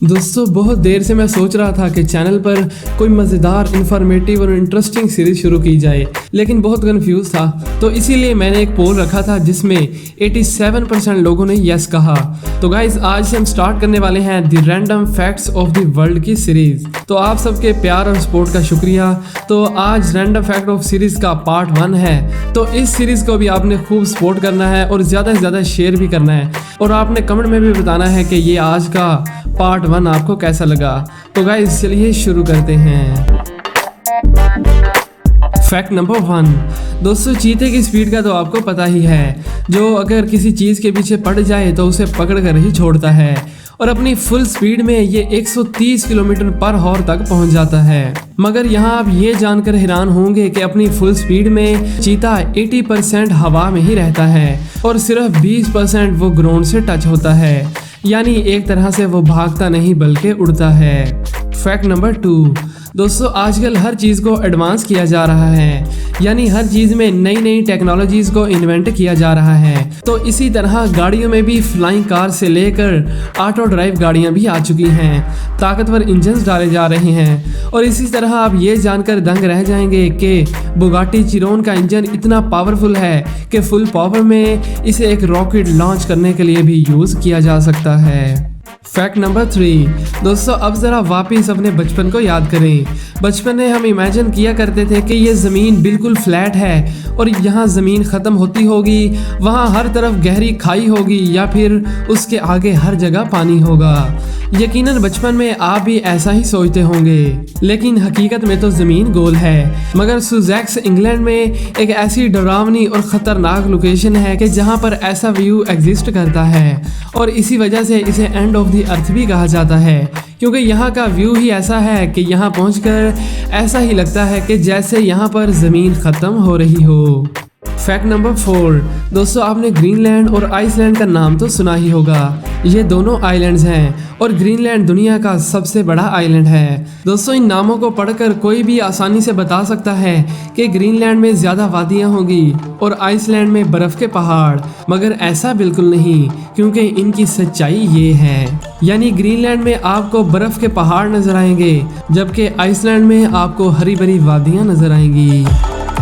दोस्तों बहुत देर से मैं सोच रहा था कि चैनल पर कोई मज़ेदार, इन्फॉर्मेटिव और इंटरेस्टिंग सीरीज शुरू की जाए, लेकिन बहुत कंफ्यूज था। तो इसीलिए मैंने एक पोल रखा था जिसमें 87% लोगों ने यस कहा। तो गाइज आज से हम स्टार्ट करने वाले हैं the random facts of the world की सीरीज। तो आप सबके प्यार और सपोर्ट का शुक्रिया। तो आज रैंडम फैक्ट ऑफ सीरीज का पार्ट 1 है। तो इस सीरीज को भी आपने खूब सपोर्ट करना है और ज़्यादा से ज़्यादा शेयर भी करना है, और आपने कमेंट में भी बताना है कि ये आज का पार्ट 1 आपको कैसा लगा। तो गाइस चलिए शुरू करते हैं। Fact number 1। दोस्तों चीते की स्पीड का तो आपको पता ही है, जो अगर किसी चीज़ के पीछे पड़ जाए तो उसे पकड़ कर ही छोड़ता है, और अपनी फुल स्पीड में ये 130 किलोमीटर पर हॉर तक पहुंच जाता है। मगर यहाँ आप ये जानकर हैरान होंगे कि अपनी फुल स्पीड में चीता 80% हवा में ही रहता है और सिर्फ 20% वो ग्राउंड से टच होता है, यानी एक तरह से वो भागता नहीं बल्कि उड़ता है। Fact number 2। दोस्तों आजकल हर चीज़ को एडवांस किया जा रहा है, यानी हर चीज़ में नई नई टेक्नोलॉजीज़ को इन्वेंट किया जा रहा है। तो इसी तरह गाड़ियों में भी फ्लाइंग कार से लेकर ऑटो ड्राइव गाड़ियां भी आ चुकी हैं, ताकतवर इंजन्स डाले जा रहे हैं। और इसी तरह आप ये जानकर दंग रह जाएंगे कि बुगाटी चिरोन का इंजन इतना पावरफुल है कि फुल पावर में इसे एक रॉकेट लॉन्च करने के लिए भी यूज़ किया जा सकता है। Fact number 3। दोस्तों अब ज़रा वापस अपने बचपन को याद करें। बचपन में हम इमेजिन किया करते थे कि ये ज़मीन बिल्कुल फ्लैट है और यहाँ ज़मीन ख़त्म होती होगी, वहाँ हर तरफ गहरी खाई होगी या फिर उसके आगे हर जगह पानी होगा। यकीनन बचपन में आप भी ऐसा ही सोचते होंगे, लेकिन हकीकत में तो ज़मीन गोल है। मगर सुज़ेक्स इंग्लैंड में एक ऐसी डरावनी और ख़तरनाक लोकेशन है कि जहाँ पर ऐसा व्यू एग्जिस्ट करता है, और इसी वजह से इसे एंड ऑफ द अर्थ भी कहा जाता है, क्योंकि यहाँ का व्यू ही ऐसा है कि यहाँ पहुँचकर ऐसा ही लगता है कि जैसे यहाँ पर ज़मीन ख़त्म हो रही हो। Fact number 4। दोस्तों आपने ग्रीनलैंड और आइसलैंड का नाम तो सुना ही होगा। ये दोनों आइलैंड्स हैं और ग्रीनलैंड दुनिया का सबसे बड़ा आइलैंड है। दोस्तों इन नामों को पढ़कर कोई भी आसानी से बता सकता है कि ग्रीनलैंड में ज़्यादा वादियाँ होंगी और आइसलैंड में बर्फ़ के पहाड़, मगर ऐसा बिल्कुल नहीं, क्योंकि इनकी सच्चाई ये है, यानी ग्रीनलैंड में आपको बर्फ़ के पहाड़ नज़र आएंगे, जबकि आइसलैंड में आपको हरी भरी वादियाँ नज़र आएंगी।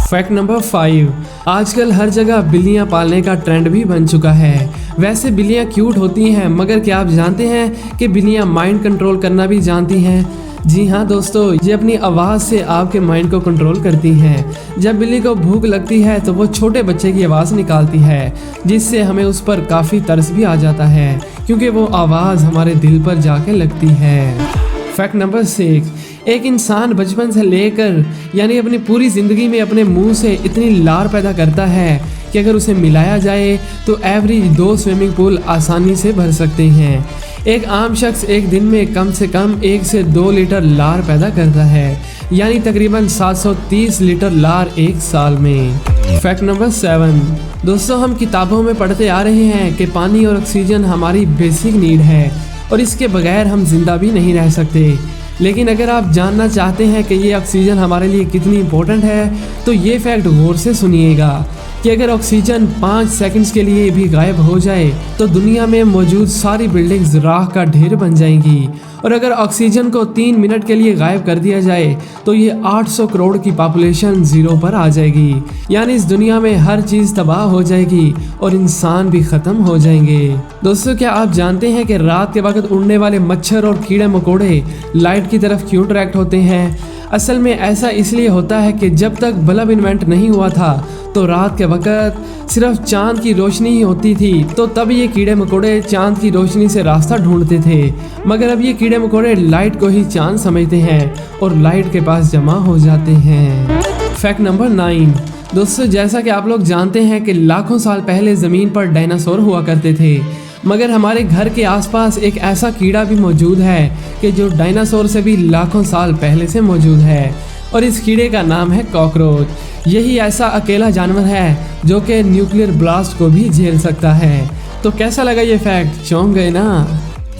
Fact number 5। आजकल हर जगह बिल्लियां पालने का ट्रेंड भी बन चुका है। वैसे बिल्लियां क्यूट होती हैं, मगर क्या आप जानते हैं कि बिल्लियां माइंड कंट्रोल करना भी जानती हैं? जी हाँ दोस्तों, ये अपनी आवाज़ से आपके माइंड को कंट्रोल करती हैं। जब बिल्ली को भूख लगती है तो वो छोटे बच्चे की आवाज़ निकालती है, जिससे हमें उस पर काफ़ी तरस भी आ जाता है, क्योंकि वो आवाज़ हमारे दिल पर जाके लगती है। Fact number 6। एक इंसान बचपन से लेकर यानी अपनी पूरी ज़िंदगी में अपने मुंह से इतनी लार पैदा करता है कि अगर उसे मिलाया जाए तो एवरेज 2 स्विमिंग पूल आसानी से भर सकते हैं। एक आम शख्स एक दिन में कम से कम 1 से 2 लीटर लार पैदा करता है, यानी तकरीबन 730 लीटर लार एक साल में। Fact number 7। दोस्तों हम किताबों में पढ़ते आ रहे हैं कि पानी और ऑक्सीजन हमारी बेसिक नीड है और इसके बगैर हम जिंदा भी नहीं रह सकते। लेकिन अगर आप जानना चाहते हैं कि ये ऑक्सीजन हमारे लिए कितनी इम्पोर्टेंट है, तो ये फैक्ट गौर से सुनिएगा कि अगर ऑक्सीजन 5 सेकंड्स के लिए भी गायब हो जाए तो दुनिया में मौजूद सारी बिल्डिंग्स राख का ढेर बन जाएंगी, और अगर ऑक्सीजन को 3 मिनट के लिए गायब कर दिया जाए तो ये 800 करोड़ की पॉपुलेशन जीरो पर आ जाएगी, यानी इस दुनिया में हर चीज़ तबाह हो जाएगी और इंसान भी ख़त्म हो जाएंगे। दोस्तों क्या आप जानते हैं कि रात के वक्त उड़ने वाले मच्छर और कीड़े मकोड़े लाइट की तरफ क्यों अट्रैक्ट होते हैं? असल में ऐसा इसलिए होता है कि जब तक बल्ब इन्वेंट नहीं हुआ था तो रात के वक्त सिर्फ चांद की रोशनी ही होती थी, तो तब ये कीड़े मकोड़े चांद की रोशनी से रास्ता ढूंढते थे। मगर अब ये कीड़े मकोड़े लाइट को ही चांद समझते हैं और लाइट के पास जमा हो जाते हैं। Fact number 9। दोस्तों जैसा कि आप लोग जानते हैं कि लाखों साल पहले ज़मीन पर डायनासोर हुआ करते थे, मगर हमारे घर के आसपास एक ऐसा कीड़ा भी मौजूद है कि जो डायनासोर से भी लाखों साल पहले से मौजूद है, और इस कीड़े का नाम है कॉकरोच। यही ऐसा अकेला जानवर है जो कि न्यूक्लियर ब्लास्ट को भी झेल सकता है। तो कैसा लगा ये फैक्ट? चौंक गए ना?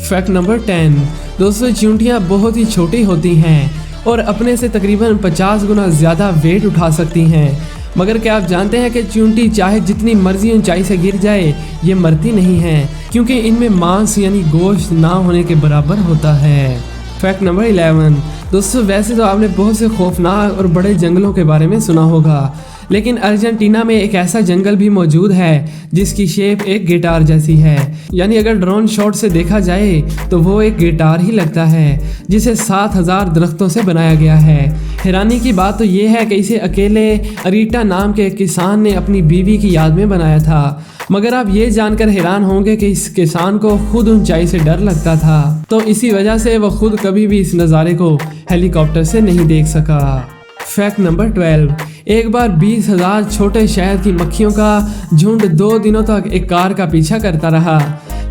Fact number 10। दोस्तों चींटियाँ बहुत ही छोटी होती हैं और अपने से तकरीबन 50 गुना ज़्यादा वेट उठा सकती हैं, मगर क्या आप जानते हैं कि चींटी चाहे जितनी मर्जी ऊंचाई से गिर जाए ये मरती नहीं है, क्योंकि इनमें मांस यानी गोश्त ना होने के बराबर होता है। Fact number 11। दोस्तों वैसे तो आपने बहुत से खौफनाक और बड़े जंगलों के बारे में सुना होगा, लेकिन अर्जेंटीना में एक ऐसा जंगल भी मौजूद है जिसकी शेप एक गिटार जैसी है। यानी अगर ड्रोन शॉट से देखा जाए तो वो एक गिटार ही लगता है, जिसे 7000 दरख्तों से बनाया गया है। हैरानी की बात तो ये है कि इसे अकेले अरीटा नाम के किसान ने अपनी बीवी की याद में बनाया था। मगर आप ये जानकर हैरान होंगे कि इस किसान को खुद ऊंचाई से डर लगता था, तो इसी वजह से वो खुद कभी भी इस नज़ारे को हेलीकॉप्टर से नहीं देख सका। Fact number 12। एक बार 20,000 छोटे शहद की मक्खियों का झुंड 2 दिनों तक एक कार का पीछा करता रहा।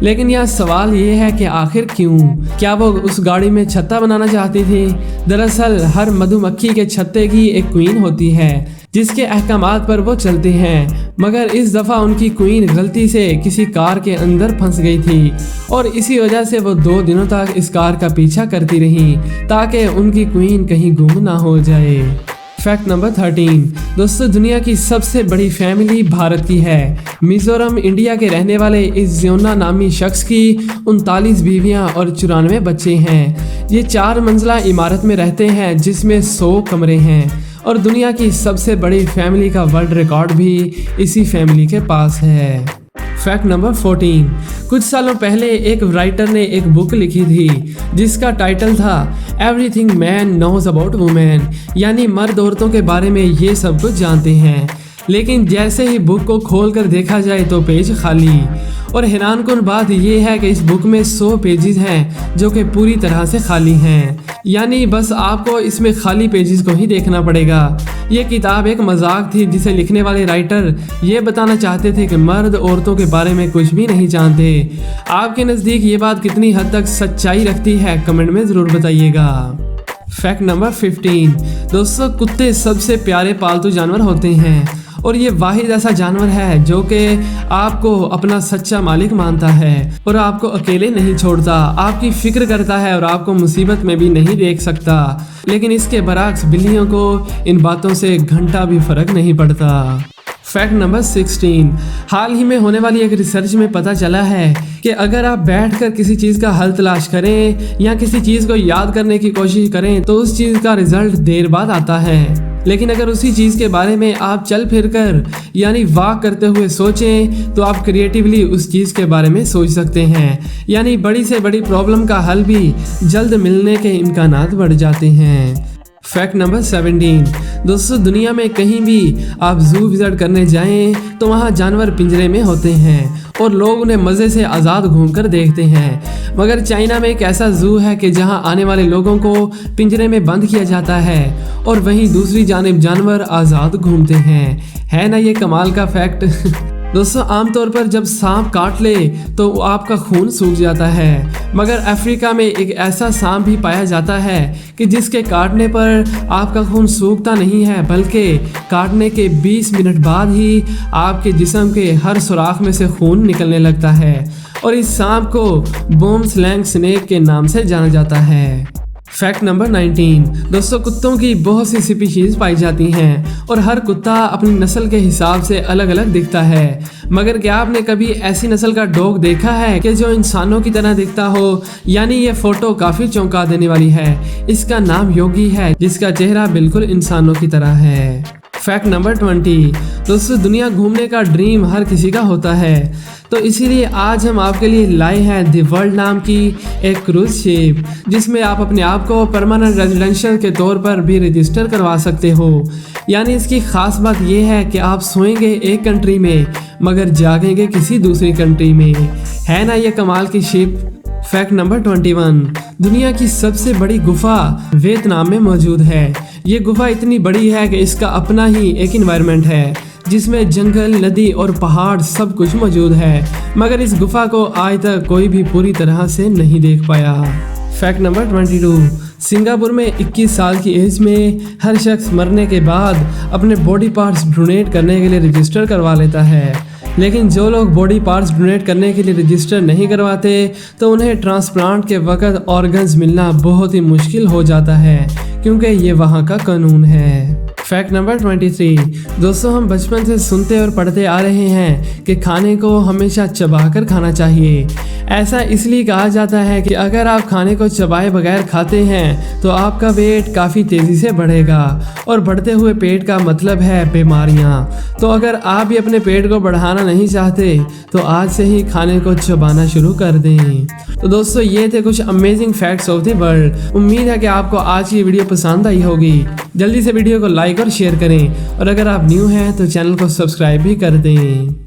लेकिन यह सवाल ये है कि आखिर क्यों? क्या वो उस गाड़ी में छत्ता बनाना चाहती थी? दरअसल हर मधुमक्खी के छत्ते की एक क्वीन होती है जिसके अहकामात पर वो चलते हैं, मगर इस दफ़ा उनकी क्वीन गलती से किसी कार के अंदर फंस गई थी और इसी वजह से वो 2 दिनों तक इस कार का पीछा करती रही ताकि उनकी क्वीन कहीं गुम ना हो जाए। Fact number 13। दोस्तों दुनिया की सबसे बड़ी फैमिली भारत की है। मिजोरम इंडिया के रहने वाले इस जियोना नामी शख्स की 39 बीवियां और 94 बच्चे हैं। ये 4 मंजिला इमारत में रहते हैं जिसमें 100 कमरे हैं और दुनिया की सबसे बड़ी फैमिली का वर्ल्ड रिकॉर्ड भी इसी फैमिली के पास है। Fact number 14। कुछ सालों पहले एक राइटर ने एक बुक लिखी थी जिसका टाइटल था everything man knows about women, यानी मर्द औरतों के बारे में ये सब कुछ जानते हैं। लेकिन जैसे ही बुक को खोलकर देखा जाए तो पेज खाली। और हैरानकुन बात यह है कि इस बुक में 100 पेजेस हैं जो कि पूरी तरह से खाली हैं, यानी बस आपको इसमें खाली पेजेस को ही देखना पड़ेगा। ये किताब एक मजाक थी जिसे लिखने वाले राइटर ये बताना चाहते थे कि मर्द औरतों के बारे में कुछ भी नहीं जानते। आपके नज़दीक ये बात कितनी हद तक सच्चाई रखती है कमेंट में ज़रूर बताइएगा। Fact number 15। दोस्तों कुत्ते सबसे प्यारे पालतू जानवर होते हैं और ये वाहिद ऐसा जानवर है जो कि आपको अपना सच्चा मालिक मानता है और आपको अकेले नहीं छोड़ता, आपकी फिक्र करता है और आपको मुसीबत में भी नहीं देख सकता। लेकिन इसके बरक्स बिल्लियों को इन बातों से घंटा भी फर्क नहीं पड़ता। Fact number 16। हाल ही में होने वाली एक रिसर्च में पता चला है कि अगर आप बैठकर किसी चीज़ का हल तलाश करें या किसी चीज़ को याद करने की कोशिश करें तो उस चीज़ का रिजल्ट देर बाद आता है। लेकिन अगर उसी चीज़ के बारे में आप चल फिर कर यानी वॉक करते हुए सोचें तो आप क्रिएटिवली उस चीज़ के बारे में सोच सकते हैं, यानी बड़ी से बड़ी प्रॉब्लम का हल भी जल्द मिलने के इम्कानात बढ़ जाते हैं। Fact number 17। दोस्तों दुनिया में कहीं भी आप जू विजिट करने जाएं तो वहाँ जानवर पिंजरे में होते हैं और लोग उन्हें मज़े से आज़ाद घूमकर देखते हैं। मगर चाइना में एक ऐसा जू है कि जहाँ आने वाले लोगों को पिंजरे में बंद किया जाता है और वहीं दूसरी जानिब जानवर आज़ाद घूमते हैं। है ना ये कमाल का फैक्ट। दोस्तों आमतौर पर जब सांप काट ले तो आपका खून सूख जाता है, मगर अफ्रीका में एक ऐसा सांप भी पाया जाता है कि जिसके काटने पर आपका खून सूखता नहीं है, बल्कि काटने के 20 मिनट बाद ही आपके जिस्म के हर सुराख में से खून निकलने लगता है और इस सांप को बोम स्लैंग स्नेक के नाम से जाना जाता है। Fact number 19। दोस्तों कुत्तों की बहुत सी स्पीशीज़ पाई जाती हैं और हर कुत्ता अपनी नस्ल के हिसाब से अलग अलग दिखता है, मगर क्या आपने कभी ऐसी नस्ल का डॉग देखा है कि जो इंसानों की तरह दिखता हो? यानी ये फ़ोटो काफ़ी चौंका देने वाली है। इसका नाम योगी है जिसका चेहरा बिल्कुल इंसानों की तरह है। Fact number 20। दोस्तों दुनिया घूमने का ड्रीम हर किसी का होता है, तो इसीलिए आज हम आपके लिए लाए हैं दी वर्ल्ड नाम की एक क्रूज शिप जिसमें आप अपने आप को परमानेंट रेजिडेंशियल के तौर पर भी रजिस्टर करवा सकते हो। यानी इसकी ख़ास बात यह है कि आप सोएंगे एक कंट्री में मगर जागेंगे किसी दूसरी कंट्री में। है ना ये कमाल की शिप। Fact number 21। दुनिया की सबसे बड़ी गुफा वियतनाम में मौजूद है। ये गुफा इतनी बड़ी है कि इसका अपना ही एक इन्वायरमेंट है जिसमें जंगल, नदी और पहाड़ सब कुछ मौजूद है, मगर इस गुफा को आज तक कोई भी पूरी तरह से नहीं देख पाया। Fact number 22। सिंगापुर में 21 साल की एज में हर शख्स मरने के बाद अपने बॉडी पार्ट्स डोनेट करने के लिए रजिस्टर करवा लेता है, लेकिन जो लोग बॉडी पार्ट्स डोनेट करने के लिए रजिस्टर नहीं करवाते तो उन्हें ट्रांसप्लांट के वक्त ऑर्गन्स मिलना बहुत ही मुश्किल हो जाता है क्योंकि ये वहाँ का कानून है। Fact number 23। दोस्तों, हम बचपन से सुनते और पढ़ते आ रहे हैं कि खाने को हमेशा चबाकर खाना चाहिए। ऐसा इसलिए कहा जाता है कि अगर आप खाने को चबाए बगैर खाते हैं तो आपका वेट काफ़ी तेज़ी से बढ़ेगा, और बढ़ते हुए पेट का मतलब है बीमारियां। तो अगर आप भी अपने पेट को बढ़ाना नहीं चाहते तो आज से ही खाने को चबाना शुरू कर दें। तो दोस्तों, ये थे कुछ amazing facts of the world. उम्मीद है कि आपको आज की वीडियो पसंद आई होगी। जल्दी से वीडियो को लाइक और शेयर करें, और अगर आप न्यू हैं तो चैनल को सब्सक्राइब भी कर दें।